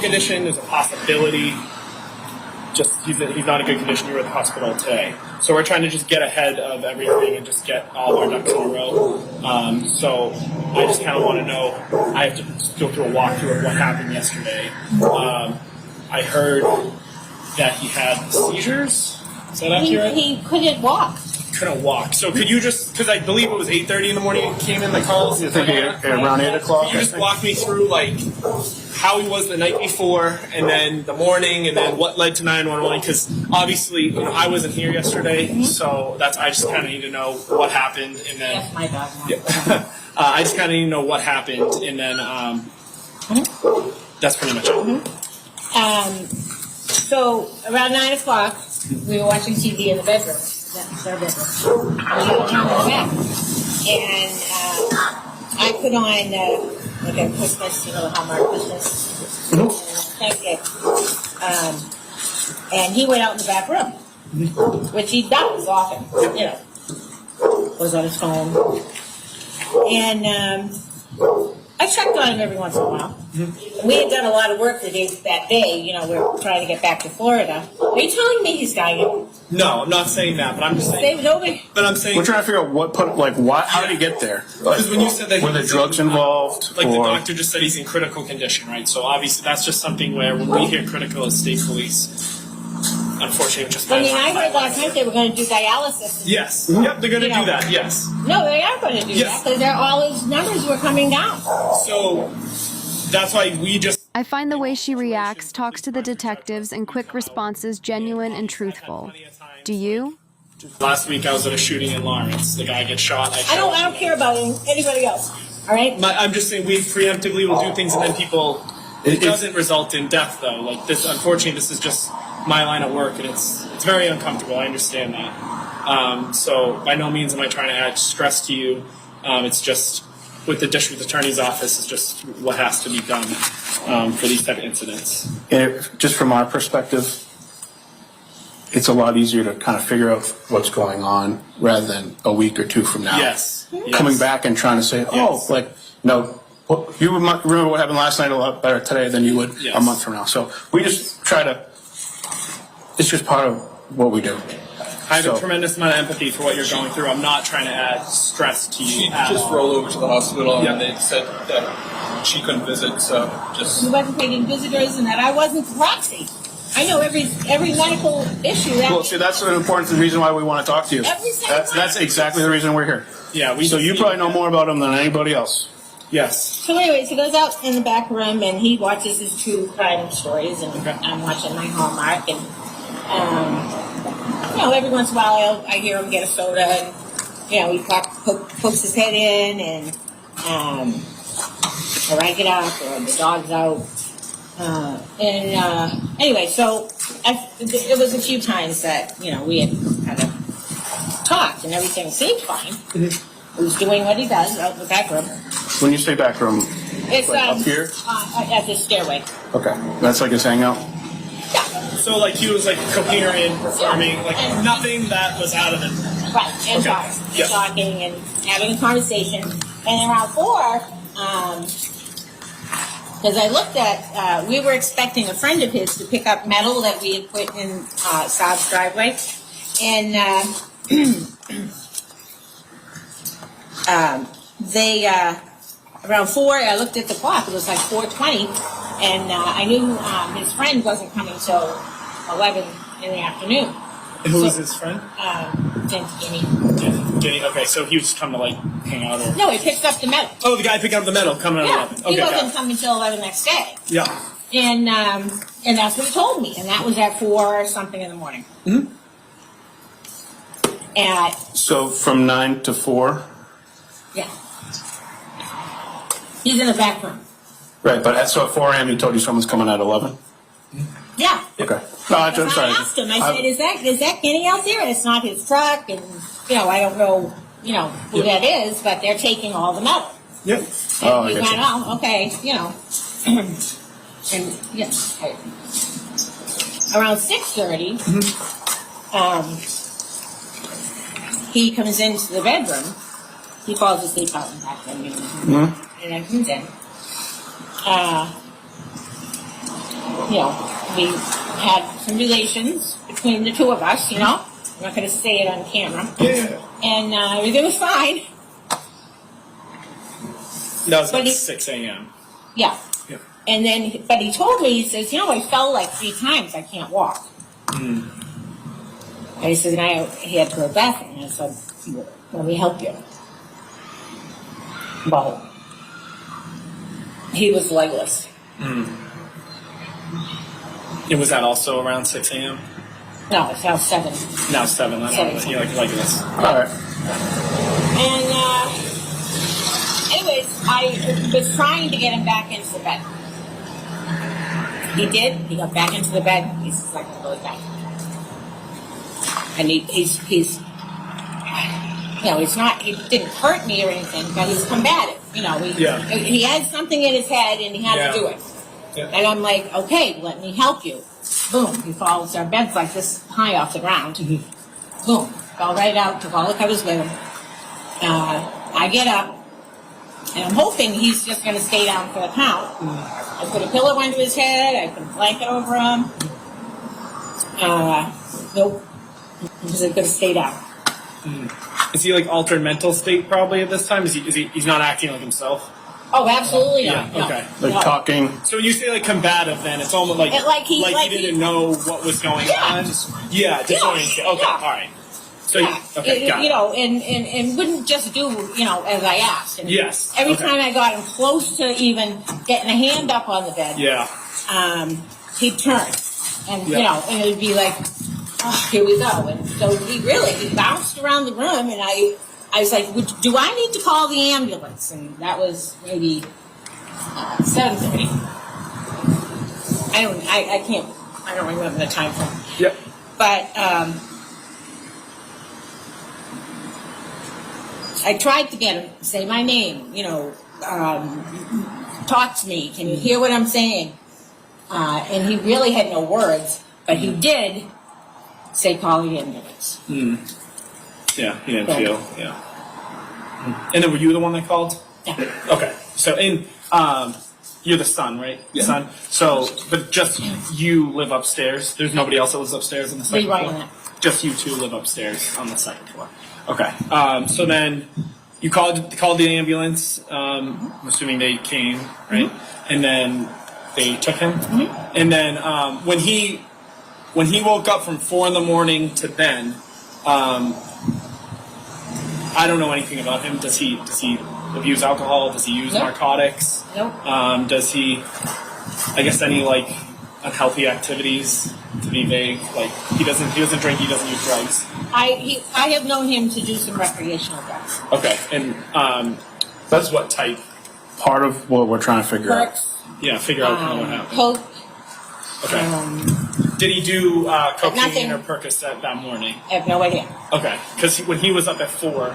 condition, there's a possibility. Just he's not in good condition. You were at the hospital today, so we're trying to just get ahead of everything and just get all of our ducks in a row. So I just kind of want to know. I have to go through a walkthrough of what happened yesterday. I heard that he had seizures. Is that accurate? He couldn't walk. Couldn't walk. So could you just, because I believe it was 8:30 in the morning it came in the calls. You think around 8 o'clock? Could you just walk me through like how he was the night before, and then the morning, and then what led to 911? Because obviously, I wasn't here yesterday, so I just kind of need to know what happened, and then. Yes, my dog. Yeah. I just kind of need to know what happened, and then that's pretty much it. So around 9 o'clock, we were watching TV in the bedroom. That's our bedroom. We got down in the back, and I put on like a Christmas, Hallmark Christmas, and he went out in the back room, which he does often, was on his phone, and I checked on him every once in a while. We had done a lot of work that day. We're trying to get back to Florida. Are you telling me he's dying? No, I'm not saying that, but I'm just saying. But I'm saying we're trying to figure out how did he get there? Because when you said that, were there drugs involved? Like the doctor just said, he's in critical condition, right? So obviously, that's just something where when we hear critical as state police, unfortunately, just. I heard last night they were going to do dialysis. Yes. Yep, they're going to do that. Yes. No, they are going to do that because all his numbers were coming down. So that's why we just. I find the way she reacts, talks to the detectives, and quick responses genuine and truthful. Do you? Last week I was at a shooting in Lawrence. The guy gets shot. I don't care about anybody else. All right. I'm just saying we preemptively will do things, and then people. It doesn't result in death, though. Like this, unfortunately, this is just my line of work, and it's very uncomfortable. I understand that. So by no means am I trying to add stress to you. It's just with the district attorney's office, it's just what has to be done for these type of incidents. Just from our perspective, it's a lot easier to kind of figure out what's going on rather than a week or two from now. Yes. Coming back and trying to say, you remember what happened last night a lot better today than you would a month from now. So we just try to. It's just part of what we do. I have a tremendous amount of empathy for what you're going through. I'm not trying to add stress to you. She just rolled over to the hospital and they said that she couldn't visit, so just. He wasn't taking visitors, and that I wasn't the proxy. I know every medical issue. Well, see, that's an important reason why we want to talk to you. That's exactly the reason we're here. Yeah, so you probably know more about him than anybody else. Yes. So anyways, he goes out in the back room and he watches his true crime stories, and I'm watching my Hallmark, and every once in a while I hear him get a soda, and he pokes his head in, and or I get up, or the dog's out, anyway, so it was a few times that we had kind of talked, and everything seemed fine. He was doing what he does out in the back room. When you say back room, it's up here? At the stairway. Okay, that's like his hangout? Yeah. So like he was like coherent, performing, like nothing that was out of it. Right, and talking and having a conversation. And around 4, because I looked at, we were expecting a friend of his to pick up metal that we had put in Saab's driveway. And around 4, I looked at the clock. It was like 4:20, and I knew his friend wasn't coming till 11 in the afternoon. And who was his friend? Jenny. Jenny. Okay, so he was just coming to like hang out, or no, he picked up the metal. Oh, the guy picked up the metal coming at 11. Okay, he wasn't coming till 11 next day. Yeah. And that's what he told me, and that was at 4 something in the morning. Mm-hmm. So from 9 to 4. Yeah. He's in the back room. Right, but so at 4 a.m. he told you someone's coming at 11? Yeah. Okay. No, I'm sorry. I asked him, I said, is that Kenny out there? And it's not his truck, and, I don't know, who that is, but they're taking all the metal. Yep. And he went, okay, and, around 6:30, he comes into the bedroom. He falls asleep out in the back room, and I comes in. you know, we had some relations between the two of us, you know. I'm not going to say it on camera. Yeah. And everything was fine. That was But at he- 6 a.m. Yeah. Yeah. And then, but he told me, he says, you know, I fell like 3 times. I can't walk. And he says, and he had to go to the bathroom. And I said, let me help you. Well, he was legless. And was that also around 6 a.m.? No, it's now 7. Now 7. I don't know. 7. You like this. All right. And anyways, I was trying to get him back into the bed. He did. He got back into the bed. He's like really bad. And he's you know, he's not. He didn't hurt me or anything, but he's combative. You know, he had something in his head and he had to do it. Yeah. And I'm like, okay, let me help you. Boom, he falls. Our bed's like this high off the ground. Boom, fell right out. Took all the covers with him. I get up, and I'm hoping he's just going to stay down for the count. I put a pillow under his head. I put a blanket over him. Nope, he's going to stay down. Is he like altered mental state probably at this time? He's not acting like himself? Oh, absolutely not. Yeah, No. okay. Like No. talking. So when you say like combative, then it's almost like Like he didn't know what was going Yeah. on. Yeah, disoriented. Okay, Yeah. all right. So Yeah, okay, got you it. know, and wouldn't just do, you know, as I asked. And Yes, Every okay. time I got him close to even getting a hand up on the bed, Yeah. he'd turn, and Yeah. you know, and it'd be like, oh, here we go. And so he bounced around the room, and I was like, do I need to call the ambulance? And that was maybe 7:30. I don't remember the time frame. Yep. But I tried to get him to say my name, you know, talk to me. Can you hear what I'm saying? And he really had no words, but he did say call the ambulance. Yeah, he didn't feel. Yeah. And then were you the one that called? Yeah. Okay. So you're the son, right? Yeah. Son. So, but just you live upstairs. There's nobody else that lives upstairs on the second Rewriting floor. that. Just you two live upstairs on the second floor. Okay. So then you called the ambulance. I'm assuming they came, right? And then they took him. And then when he woke up from 4 a.m. to then, I don't know anything about him. Does he abuse alcohol? Does he use Nope. narcotics? Nope. Does he, I guess, any like unhealthy activities? To be vague, like he doesn't drink, he doesn't use drugs. I have known him to do some recreational drugs. Okay, and that's what type? Part of what we're trying to figure out. Perks, Yeah, figure out kind of what happened. coke. Okay. Did he do cocaine nothing. or Percocet that morning? I have no idea. Okay, because when he was up at 4,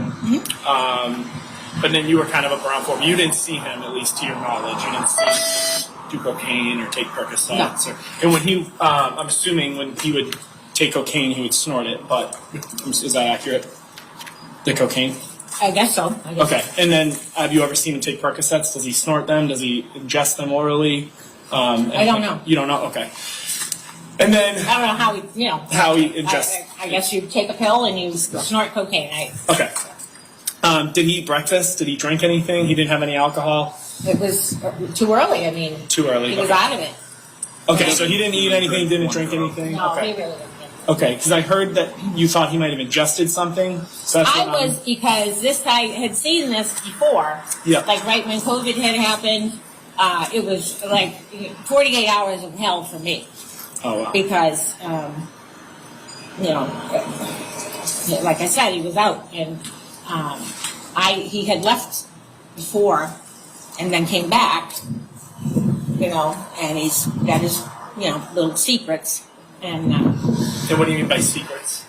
but then you were kind of up around 4. But you didn't see him, at least to your knowledge. You didn't see him do cocaine or take Percocets. No. And when he, I'm assuming when he would take cocaine, he would snort it. But is that accurate? The cocaine? I guess so. Okay. And then have you ever seen him take Percocets? Does he snort them? Does he ingest them orally? I don't know. You don't know? Okay. And then I don't know how he, you know. how he ingests. I guess you take a pill and you snort cocaine. Okay. Did he eat breakfast? Did he drink anything? He didn't have any alcohol? It was too early. I mean, Too early. he was Okay. out of it. Okay, so he didn't eat anything, didn't drink anything? No, Okay. he really didn't. Okay, because I heard that you thought he might have ingested something. So that's I what was, because I had seen this before. Yeah. Like right when COVID had happened, it was like 48 hours of hell for me. Oh, wow. Because, you know, like I said, he was out, and he had left before, and then came back, you know, and he's got his, you know, little secrets, and And what do you mean by secrets?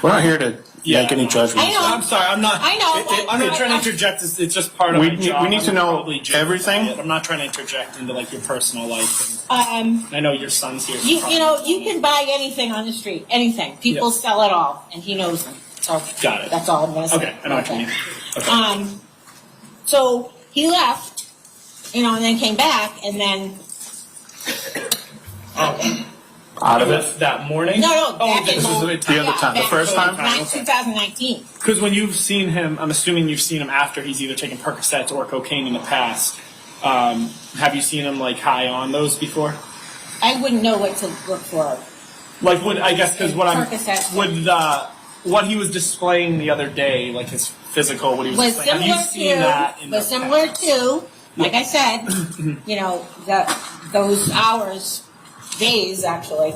We're not here to make any judgments. I know. I'm sorry, I'm not. I know, I'm not trying to interject. It's just part of We my need- job. we need to I'm know probably joking everything. about it. I'm not trying to interject into like your personal life. And I know your son's here. you know, you can buy anything on the street, anything. People Yeah. sell it all, and he knows them. So Got it. that's all I'm going to say. Okay, I know what you mean. Okay. So he left, and then came back, and then. Out of it? That morning? No, back this in is the other time, the first time? 2019. Because when you've seen him, I'm assuming you've seen him after he's either taken Percocets or cocaine in the past. Have you seen him like high on those before? I wouldn't know what to look for. Like, I guess because Percocets. what he was displaying the other day, like his physical, what he was displaying. Have you seen that in the similar past? to, like I said, those hours, days actually.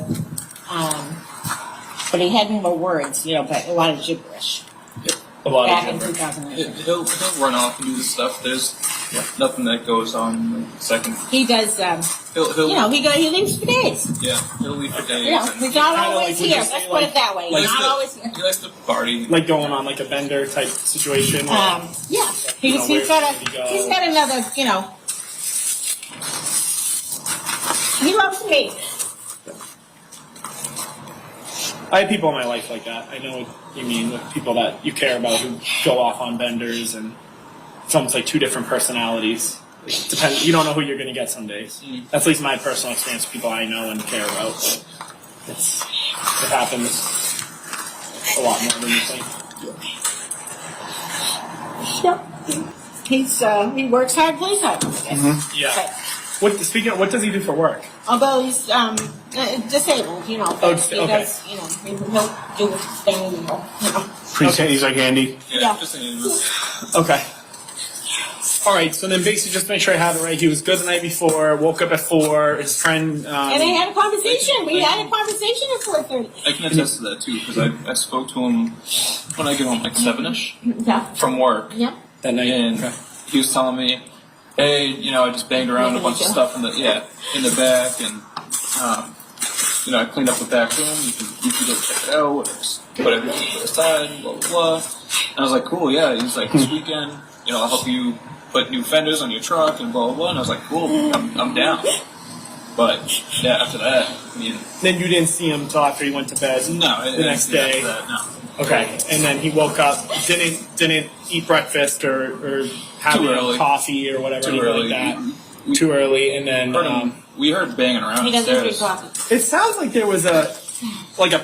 But he had more words, but a lot of gibberish. A lot Back of in gibberish. 2019. He'll run off and do the stuff. There's nothing that goes on in a second. He does. He'll he leaves for days. yeah, he'll leave for days. He's not Kinda always like, would here. you say, Let's put it that way. He He's likes not to- always here. He likes to party. Like going on like a bender type situation. Yeah, he's where got did he go? he's got another, he loves me. I have people in my life like that. I know what you mean, with people that you care about who go off on benders, and it's almost like two different personalities. It depends. You don't know who you're going to get some days. That's at least my personal experience with people I know and care about. It happens a lot more than you think. Yep. He works hard, plays hard. Yeah. What does he do for work? Although he's disabled, Oh, he okay. does, he'll do his thing, He's like Andy. Yeah. Just saying. Okay. All right. So then, basically, just to make sure I have it right, he was good the night before. Woke up at 4. His friend. And they had a conversation. We had a conversation at 4:30. I can attest to that too because I spoke to him when I get home like 7ish Yeah. from work, Yeah. That night. and Okay. he was telling me, "Hey, I just banged around a bunch of stuff in the back, and I cleaned up the back room. You can go check it out. Just put everything to the side, blah blah blah." And I was like, "Cool, yeah." He's like, "This weekend, I'll help you put new fenders on your truck and blah blah blah." And I was like, "Cool, I'm down." But yeah, after that, Then you didn't see him till after he went to bed. no, The next day. After that, no. Okay, and then he woke up, didn't eat breakfast or have Too any early. coffee or whatever, Too anything early. like that. Too early, and then We heard banging around He doesn't drink upstairs. coffee. it sounds like there was a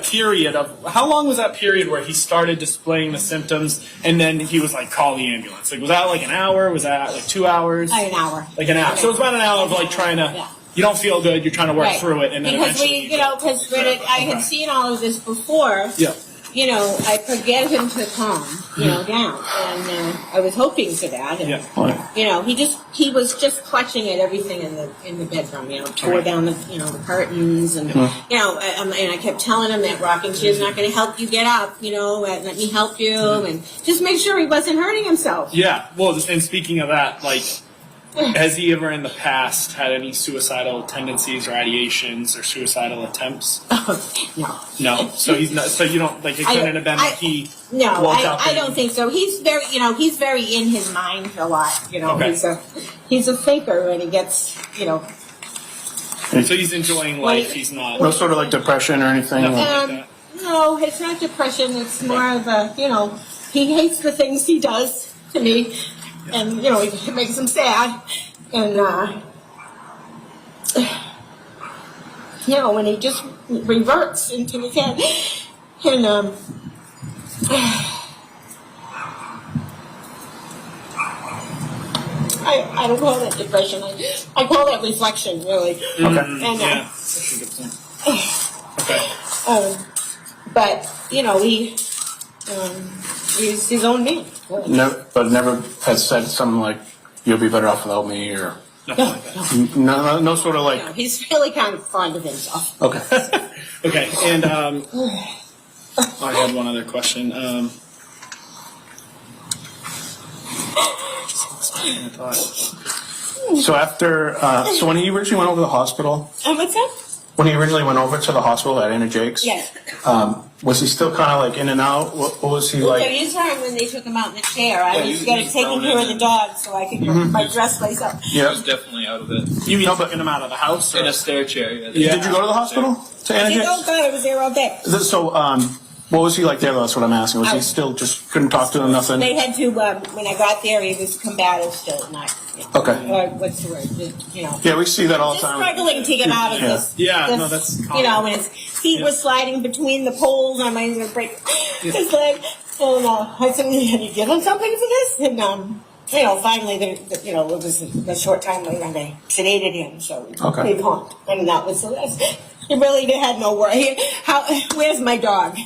period of how long was that period where he started displaying the symptoms, and then he was like, call the ambulance. Like, was that like an hour? Was that like 2 hours? Like an hour. Like an hour. So it was about an hour of like trying to. Yeah. You don't feel good. You're trying to work Right. through it, and then Because eventually. because when I had seen all of this before, Yeah. I could get him to calm, down, and I was hoping for that. And, Yeah. he was just clutching at everything in the bedroom. Tore Right. down the curtains, and and I kept telling him that rocking chair's not going to help you get up. And let me help you, and just make sure he wasn't hurting himself. Yeah. Well, and speaking of that, like, has he ever in the past had any suicidal tendencies or ideations or suicidal attempts? No. No. So he's not. So you don't like. It couldn't have been that he. No, woke up I and- don't think so. He's very, he's very in his mind a lot. Okay. He's a thinker, and he gets, So he's enjoying life. He's not. No sort of like depression or anything. Nothing Or- like that. No, it's not depression. It's more of a, he hates the things he does to me, and it makes him sad, and when he just reverts into his head, and I don't call that depression. I call that reflection, really. Okay. And Yeah. That's a good point. Okay. but he's his own man. Really. But never has said something like, "You'll be better off without me," or Nothing like that. no sort of like. No, he's really kind of fond of himself. Okay. Okay. And I had one other question. So after, so when he originally went over to the hospital, What's that? when he originally went over to the hospital at Anna Jake's, Yes. was he still kind of like in and out? What was he So like? you saw him when they took him out in the chair. I Yeah, was he going to was take thrown him to in the and- dog so I could get my dress lace up. He Yeah. was definitely out of it. You mean taking him out of the house? Or? In a stair chair. Yeah. Yeah. Did you go to the hospital to Anna I said, oh Jake's? God, I was there all day. So What was he like there, though? That's what I'm asking. Was he still just couldn't talk to him, nothing? They had to, when I got there, he was combative still, not, Okay. or what's the word, you know. Yeah, we see that all the Just time. struggling to get out of Yeah. this. Yeah, this, no, that's you common. know, when his feet were sliding between the poles, and I was going to break his leg. And I said, "Can you give him something for this?" And you know, finally, you know, it was a short time later, and they sedated him, so Okay. they pumped, and that was the rest. He really had no worry. Where's my dog?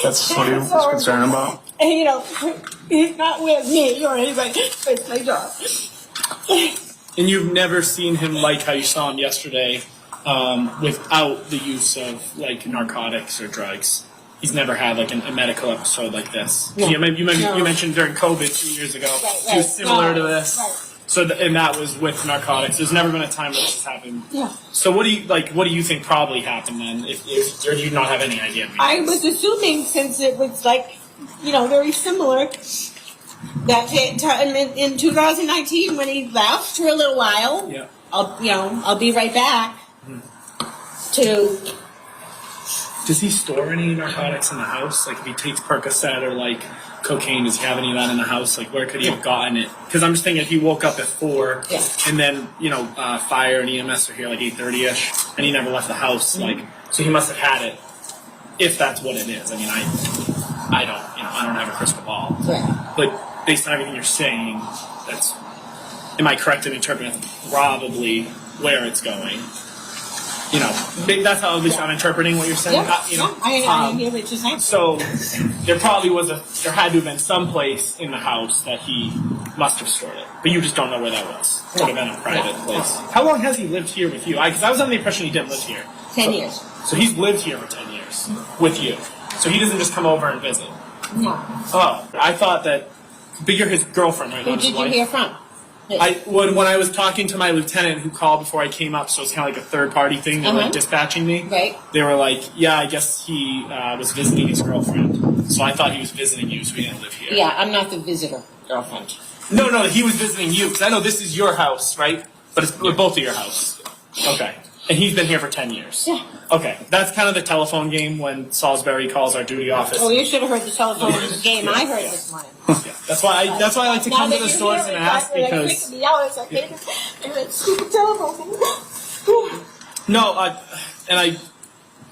That's what he was So- concerned about. And, you know, he's not with me or anybody. It's my dog. And you've never seen him like how you saw him yesterday, without the use of like narcotics or drugs. He's never had like a medical episode like this. No. You No. mentioned during COVID 2 years ago. Right, He was right. similar to Right, this. right. So and that was with narcotics. There's never been a time where this has happened. Yeah. So what do you think probably happened then? If or do you not have any idea? I was assuming, since it was like, you know, very similar, that in 2019 when he left for a little while, Yeah. I'll be right back to. Does he store any narcotics in the house? Like if he takes Percocet or like cocaine, does he have any of that in the house? Like where could he have gotten it? Because I'm just thinking if he woke up at 4 Yeah. and then, fire and EMS are here like 8:30ish and he never left the house, like, so he must have had it if that's what it is. I mean, I don't have a crystal ball. Right. But based on everything you're saying, am I correct in interpreting probably where it's going? You know, that's how at least I'm interpreting what you're saying. Yeah, I hear what you're saying. So there probably there had to have been some place in the house that he must have stored it, but you just don't know where that was. It would have been a private place. How long has he lived here with you? Because I was under the impression he didn't live here. 10 years. So he's lived here for 10 years with you. So he doesn't just come over and visit. No. Oh, I thought that. But you're his girlfriend, right? Who not his did you wife? hear from? When I was talking to my lieutenant who called before I came up, so it's kind of like a third party thing. They were like dispatching me. Right. They were like, "Yeah, I guess he was visiting his girlfriend." So I thought he was visiting you, so he didn't live here. Yeah, I'm not the visitor girlfriend. No, he was visiting you because I know this is your house, right? But it's both of your house. Okay. And he's been here for 10 years. Yeah. Okay, that's kind of the telephone game when Salisbury calls our duty office. Oh, you should have heard the telephone game I heard this morning. Yeah, that's why I like to come to the stores and ask because. Me out, it's like, that stupid telephone. No, and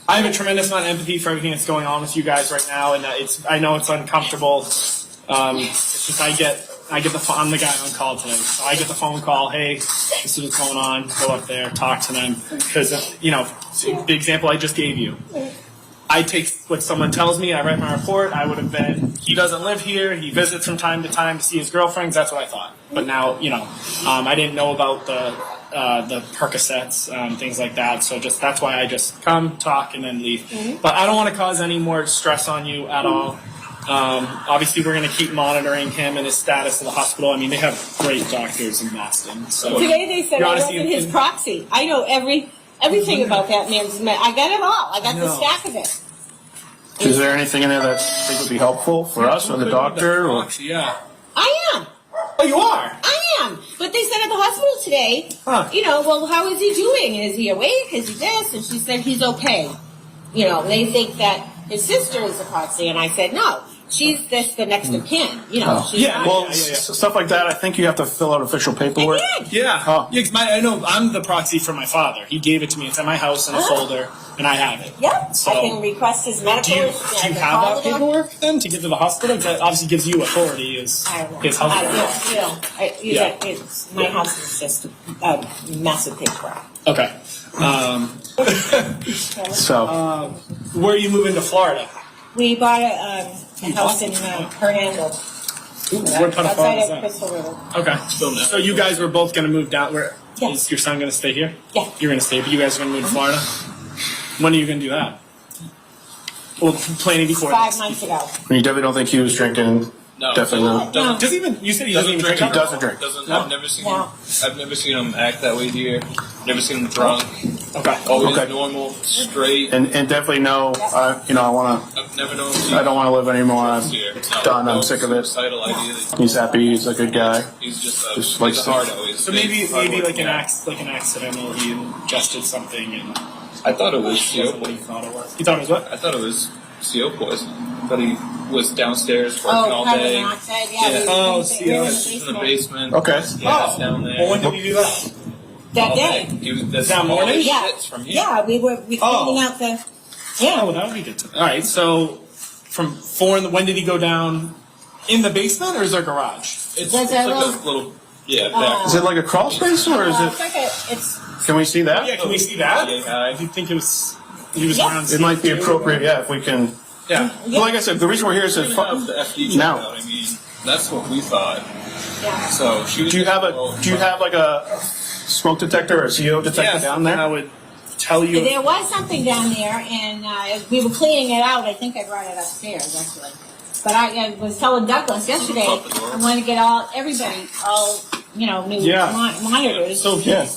I have a tremendous amount of empathy for everything that's going on with you guys right now, and I know it's uncomfortable. It's just I'm the guy on call today, so I get the phone call. Hey, this is what's going on. Go up there, talk to them, because the example I just gave you. I take what someone tells me. I write my report. I would have been. He doesn't live here. He visits from time to time to see his girlfriends. That's what I thought. But now, I didn't know about the Percocets, things like that. So that's why I just come, talk, and then leave. Mm-hmm. But I don't want to cause any more stress on you at all. Obviously, we're going to keep monitoring him and his status in the hospital. I mean, they have great doctors in Boston. So Today they said I wasn't his proxy. I know everything about that man's. I got it all. I got the stack of it. Is there anything in there that you think would be helpful for us or the doctor? Or? Yeah. I am. Oh, you are? I am. But they said at the hospital today, Huh. well, how is he doing? Is he awake? Is he this? And she said he's okay. They think that his sister is a proxy. And I said, no. She's just the next of kin, She's Yeah, not. Well, yeah. stuff like that, I think you have to fill out official paperwork. I did. Yeah. Oh. Yeah, 'cause I know I'm the proxy for my father. He gave it to me. It's at my house in a folder, and I have it. Yep. So, I can request his medical. do you I can have call that the doctor. paperwork then to give to the hospital? That obviously gives you authority as his husband. My house is just a massive paperwork. Okay. So, Where are you moving to Florida? We bought a house in Hernando. What part of Florida is Outside of that? Crystal River. Okay. So you guys were both going to move down. Where Yeah. is your son going to stay here? Yeah. You're going to stay, but you guys are going to move to Florida. When are you going to do that? Well, planning before. 5 months ago. you definitely don't think he was drinking? No, Definitely not. No. Does even you said he doesn't even drink? He doesn't drink. I've never seen No. I've never seen him act that way here. Never seen him drunk. Okay. Always Okay. normal, straight. And definitely no, I want I've never known to, him I don't want to live anymore. I'm here. done. I'm sick of it. Suicidal idea that He's happy. He's a good guy. he's just Just he's likes a to- hard always. So maybe like an accidental. He ingested something and I thought it was wasn't what he thought it was. He thought it was what? I thought it was CO poisoning. But he was downstairs working all carbon day. monoxide, Yeah. Oh, we were in the He's in the basement basement. Okay. Yeah, down there. Well, when did he do that? that day. He was that's That morning? all the Yeah, shits from here. yeah, we cleaning out the, yeah. Oh, that would be good to know. All right, so from 4 in the, when did he go down? In the basement or is there a garage? It's There's like a a little- little back. Is it like a crawl space or is It's it? like it's, Can we see that? Yeah, can we see that? Yeah. I did think it was, he was Yeah. around. It might be appropriate, yeah, if we can. Yeah. Well, like I said, the reason we're here is to. Didn't have the FD checked Now. out. I mean, that's what we thought. yeah. So she was. Do you have like a smoke detector or a CO detector down there? I would tell you. There was something down there, and we were cleaning it out. I think I brought it upstairs, actually. But I was telling Douglas yesterday, I want to get everybody, new Yeah. monitors. So Yeah.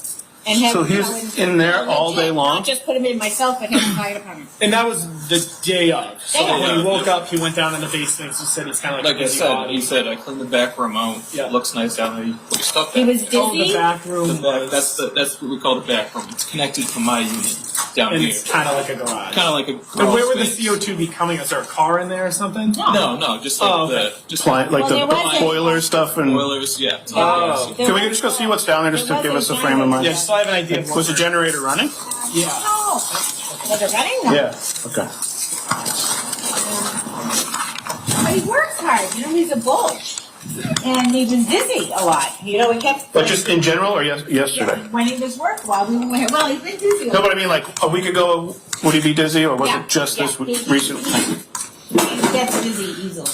And have, So he's in there all day long? Not just put him in myself, but have the fire department. And that was the day of. So Day of. when he woke up, he went down in the basement. He said he's kind of like Like a I busy said, body. he said I cleaned the back room out. Yeah. It looks nice down there. You put your stuff He back was there. Oh, the dizzy. back room The back, was, that's what we call the back room. It's connected to my unit down and here. it's kind of like a garage. Kind of like a. And crawl where would the space. CO2 be coming? Is there a car in there or something? No, just like Oh, okay. Like Well, the there was a- boiler stuff and. boilers. Yeah. Oh. There Can we was just go see what's down there just to there give was us a frame of mind? Yeah, just so I have an idea. Was the generator running? Yeah. No. Was it running? No. Yeah. Okay. But he works hard. He's a bull. And he was dizzy a lot. He kept. But just in general or yesterday? When he was work while we were here. Well, he's been dizzy. No, but I mean, like a week ago, would he be dizzy, or was Yeah, it just this yeah, he- recent? He gets dizzy easily.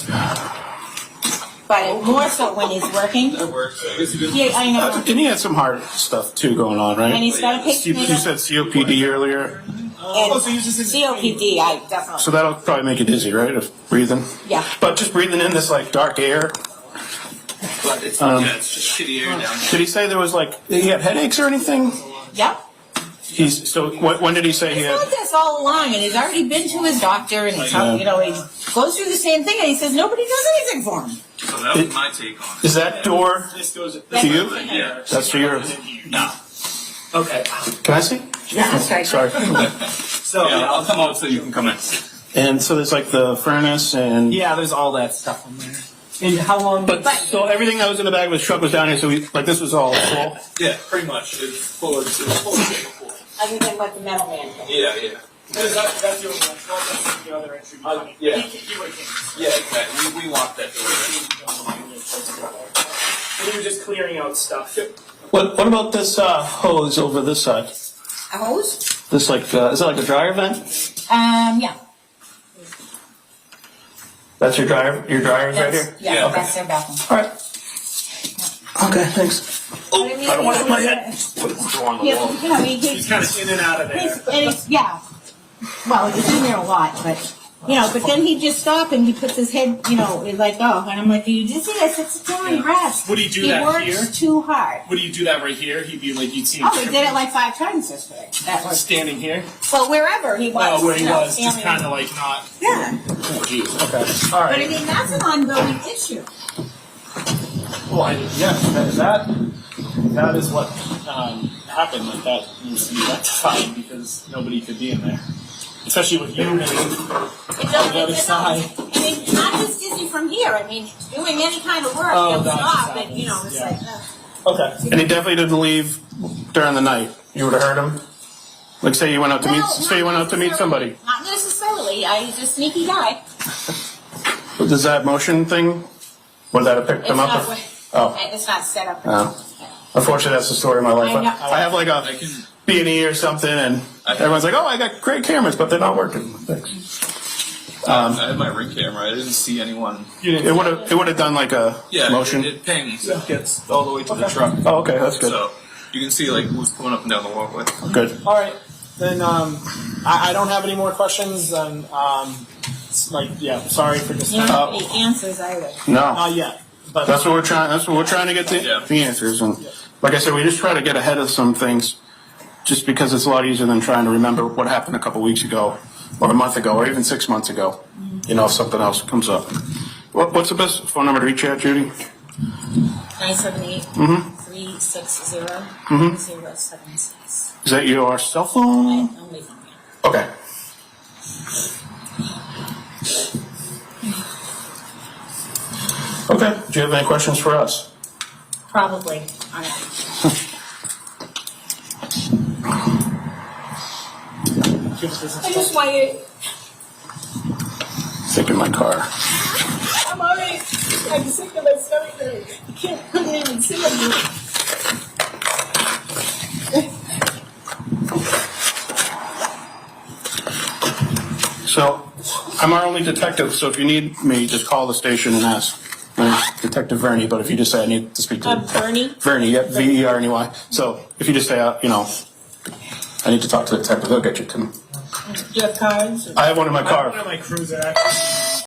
But more so when he's working. That works. I guess you didn't. Yeah, I know. And he had some heart stuff too going on, And right? he's got a You pacemaker. said COPD earlier, And so he was just in- COPD, I definitely. so that'll probably make you dizzy, right? If breathing. Yeah. But just breathing in this like dark air. But it's it's just shitty air down there. Did he say there was like he had headaches or anything? Yep. When did he say he He's had? had this all along, and he's already been to his doctor, and he's, he goes through the same thing, and he says nobody does anything for him. So that was my take on it. Is that door This goes to you? Yeah. That's to your. No. Okay. Can I see? Yeah, that's right. Sorry. So Yeah, I'll come out so you can come in. And so there's like the furnace and. yeah, there's all that stuff in there. And how long? But so everything that was in the back of his truck was down here. So this was all full. Yeah, pretty much. It's full of full. Other than what the metal man did. Yeah. That's the only one. That's the other entry. Yeah. He would have came. Yeah, exactly. We locked that door. We were just clearing out stuff. What about this hose over this side? A hose? This like is that like a dryer vent? Yeah. That's your dryer. Your dryer's right here. Yeah, Yeah. that's their bathroom. All right. Okay, thanks. Oh, I don't want it in my head. Put the door on the wall. He's kind of in and out of there. Yeah. Well, he's in there a lot, but but then he'd just stop and he puts his head, he's like, oh, and I'm like, do you just see? I said, sit down and rest. Would he do he that works here? too hard. Would you do that right here? He'd be like, you'd see him Oh, he did it like 5 times yesterday. That was standing here. well, wherever he was. Oh, where he was, just standing- kind of like not. Yeah. Oh, jeez. Okay. All But I right. mean, that's an ongoing issue. Well, that is what happened. Like that needs to be rectified because nobody could be in there, especially with you. It's the other side. I mean, not just dizzy from here. I mean, doing any kind of work, Oh, he'll that stop, just and it's happens. like. Okay. And he definitely didn't leave during the night. You would have heard him. Like say you went out to meet. Well, Say you went out to meet somebody. Not necessarily. He's a sneaky guy. Does that motion thing? Would that have picked It's him not. up? Oh. It's not set up. Unfortunately, that's the story of my life. I know. I have like a B&E or something, and everyone's like, "Oh, I got great cameras, but they're not working." Thanks. I had my ring camera. I didn't see anyone. It would have done like a motion. It pings. It gets all the way to the truck. Oh, okay, that's good. So you can see like who's going up and down the walkway. Good. All right. Then I don't have any more questions. And sorry for just You don't have any answers either. No, not yet. But that's what we're trying. That's what we're trying to get the answers. And like I said, we just try to get ahead of some things, just because it's a lot easier than trying to remember what happened a couple weeks ago, or a month ago, or even 6 months ago. If something else comes up. What's the best phone number to reach out, Judy? 978-360-076. Is that your cell phone? Only from here. Okay. Okay. Do you have any questions for us? Probably. I just want you. Sick in my car. I'm already. I'm sick of my stomach. I can't even see it. So, I'm our only detective, so if you need me, just call the station and ask. My name's Detective Verney, but if you just say I need to speak to Verney? Verney, yep, Verney. So, if you just say, I need to talk to the detective, they'll get you to me. Do you have cards? I have one in my I car. have one on my cruiser, actually.